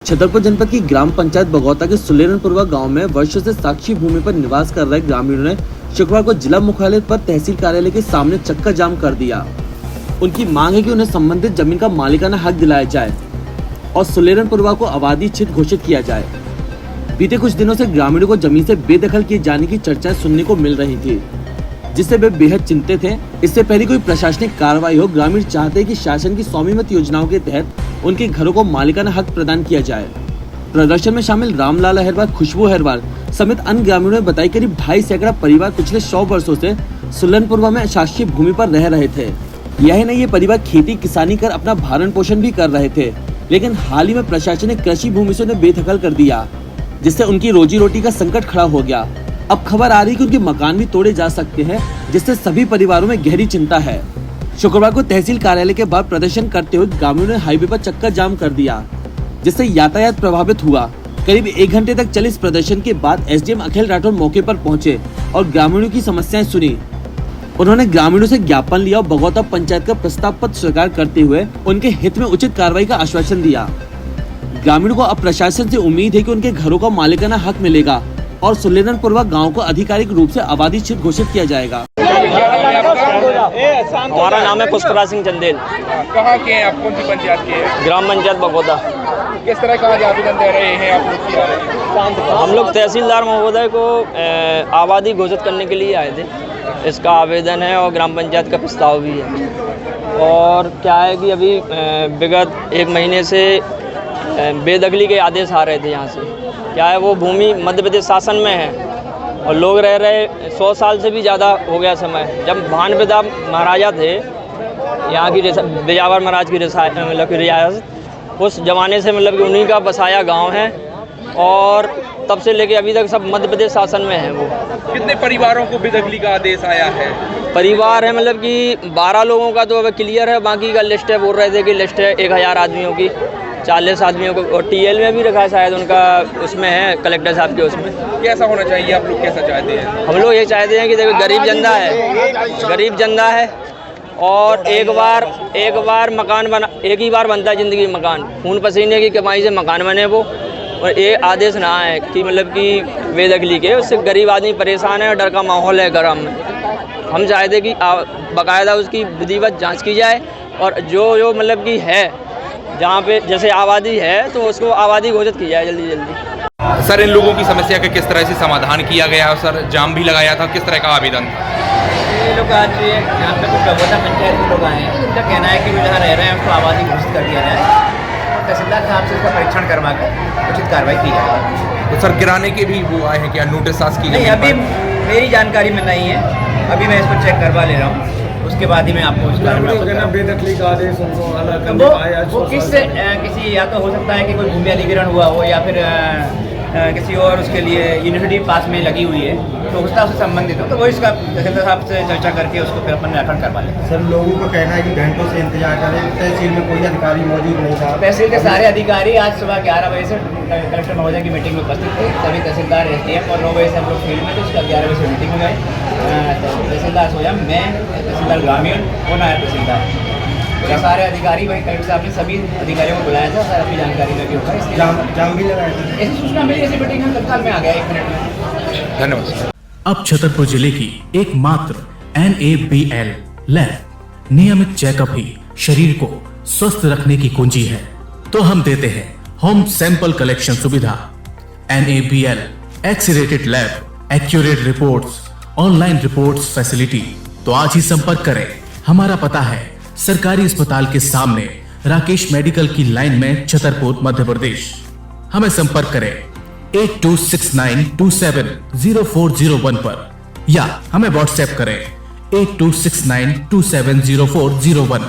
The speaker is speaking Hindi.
छतरपुर जनपद की ग्राम पंचायत बगौता के सुलेरनपुरवा गांव में वर्षों से साक्षी भूमि पर निवास कर रहे ग्रामीणों ने शुक्रवार को जिला मुख्यालय पर तहसील कार्यालय के सामने चक्का जाम कर दिया। उनकी मांग है कि उन्हें संबंधित जमीन का मालिकाना हक दिलाया जाए और सुलेरनपुरवा को आबादी क्षेत्र घोषित किया जाए। बीते कुछ दिनों से ग्रामीणों को जमीन से बेदखल किए जाने की चर्चाएं सुनने को मिल रही थी, जिससे वे बेहद चिंतित थे। इससे पहले कोई प्रशासनिक कार्रवाई हो, ग्रामीण चाहते हैं कि शासन की स्वामित्व योजनाओं के तहत उनके घरों को मालिकाना हक प्रदान किया जाए। प्रदर्शन में शामिल रामलाल अहिरवार, खुशबू अहिरवार समेत अन्य ग्रामीणों ने बताई करीब 2.5 सैकड़ा परिवार पिछले 100 वर्षों से सुलेरनपुरवा में शासकीय भूमि पर रह रहे थे। यही नहीं, ये परिवार खेती किसानी कर अपना भरण पोषण भी कर रहे थे, लेकिन हाल ही में प्रशासन ने कृषि भूमि से उन्हें बेदखल कर दिया, जिससे उनकी रोजी रोटी का संकट खड़ा हो गया। अब खबर आ रही है कि उनके मकान भी तोड़े जा सकते हैं, जिससे सभी परिवारों में गहरी चिंता है। शुक्रवार को तहसील कार्यालय के बाहर प्रदर्शन करते हुए ग्रामीणों ने हाईवे पर चक्का जाम कर दिया, जिससे यातायात प्रभावित हुआ। करीब 1 घंटे तक चले इस प्रदर्शन के बाद एसडीएम अखिल राठौर मौके पर पहुंचे और ग्रामीणों की समस्याएं सुनी। उन्होंने ग्रामीणों से ज्ञापन लिया और बगौता पंचायत का प्रस्ताव पत्र स्वीकार करते हुए उनके हित में उचित कार्रवाई का आश्वासन दिया। ग्रामीणों को अब प्रशासन से उम्मीद है कि उनके घरों का मालिकाना हक मिलेगा और सुलेरनपुरवा गांव को आधिकारिक रूप से आबादी क्षेत्र घोषित किया जाएगा। हमारा नाम है पुष्पराज सिंह चंदेल। कहाँ के हैं आप? कौन सी पंचायत के हैं? ग्राम पंचायत बगौदा। किस तरह का आज आवेदन दे रहे हैं आप लोग? हम लोग तहसीलदार महोदय को आबादी घोषित करने के लिए आए थे। इसका आवेदन है और ग्राम पंचायत का प्रस्ताव भी है। और क्या है कि अभी विगत 1 महीने से बेदखली के आदेश आ रहे थे। यहाँ से क्या है, वो भूमि मध्य प्रदेश शासन में है और लोग रह रहे 100 साल से भी ज़्यादा हो गया समय। जब भान प्रताप महाराजा थे, यहाँ की बिजावर महाराज की रियासत, उस ज़माने से मतलब कि उन्हीं का बसाया गांव है और तब से लेके अभी तक सब मध्य प्रदेश शासन में है। वो कितने परिवारों को बेदखली का आदेश आया है? परिवार है मतलब कि 12 लोगों का तो अब क्लियर है, बाकी का लिस्ट है। बोल रहे थे कि लिस्ट है 1000 आदमियों की, 40 आदमियों को, और टीएल में भी रखा है शायद उनका, उसमें है कलेक्टर साहब के उसमें। कैसा होना चाहिए? आप लोग कैसा चाहते हैं? हम लोग ये चाहते हैं कि देखो गरीब जनता है और एक बार मकान बना, एक ही बार बनता है ज़िंदगी में मकान, खून पसीने की कमाई से मकान बने वो। और ये आदेश ना है कि मतलब कि बेदखली के, उससे गरीब आदमी परेशान है और डर का माहौल है गरम में। हम चाहते हैं कि बाकायदा उसकी विधिवत जांच की जाए और जो मतलब कि है जहाँ पे जैसे आबादी है तो उसको आबादी घोषित की जाए जल्दी। सर, इन लोगों की समस्या का किस तरह से समाधान किया गया? सर, जाम भी लगाया था, किस तरह का आवेदन था? ये लोग आज यहाँ पे कुछ बगौता पंचायत के लोग आए हैं। उनका कहना है कि वो जहाँ रह रहे हैं उसको आबादी घोषित कर दिया जाए और तहसीलदार साहब से इसका परीक्षण करवा कर उचित कार्रवाई की जाए। तो सर, गिराने के भी वो आए हैं क्या? नोटिस सास की नहीं, अभी मेरी जानकारी में नहीं है। अभी मैं इसको चेक करवा ले रहा हूँ, उसके बाद ही मैं आपको बेदखली का आदेश उनको अलग वो किसी या तो हो सकता है कि कोई भूमि अधिग्रहण हुआ हो या फिर किसी और उसके लिए यूनिवर्सिटी पास में लगी हुई है तो उसका उससे संबंधित हो, तो वो इसका तहसीलदार साहब से चर्चा करके उसको फिर अपन निराकरण करवा लेते हैं। सर, लोगों का कहना है कि घंटों से इंतजार करें, तहसील में कोई अधिकारी मौजूद नहीं था। तहसील के सारे अधिकारी आज सुबह 11 बजे से कलेक्टर महोदय की मीटिंग में उपस्थित थे। सभी तहसीलदार एसडीएम और 9 बजे से हम लोग फील्ड में थे। उसका 11 बजे से मीटिंग में गए। तहसीलदार स्वयं, मैं, तहसीलदार ग्रामीण और नायब तहसीलदार, तो सारे अधिकारी वही कलेक्टर साहब ने सभी अधिकारियों को बुलाया था। सर, अपनी जानकारी लगी होगा, जाम भी लगाया था। ऐसी सूचना मिली, ऐसी मीटिंग हम तत्काल में आ गया 1 मिनट में। धन्यवाद। अब छतरपुर जिले की एकमात्र NABL लैब नियमित चेकअप ही शरीर को स्वस्थ रखने की कुंजी है, तो हम देते हैं होम सैंपल कलेक्शन सुविधा। NABL accredited lab, accurate reports, online reports facility. तो आज ही संपर्क करें। हमारा पता है सरकारी अस्पताल के सामने, राकेश मेडिकल की लाइन में, छतरपुर, मध्य प्रदेश। हमें संपर्क करें 8269270401 पर या हमें व्हाट्सएप करें 8269270401।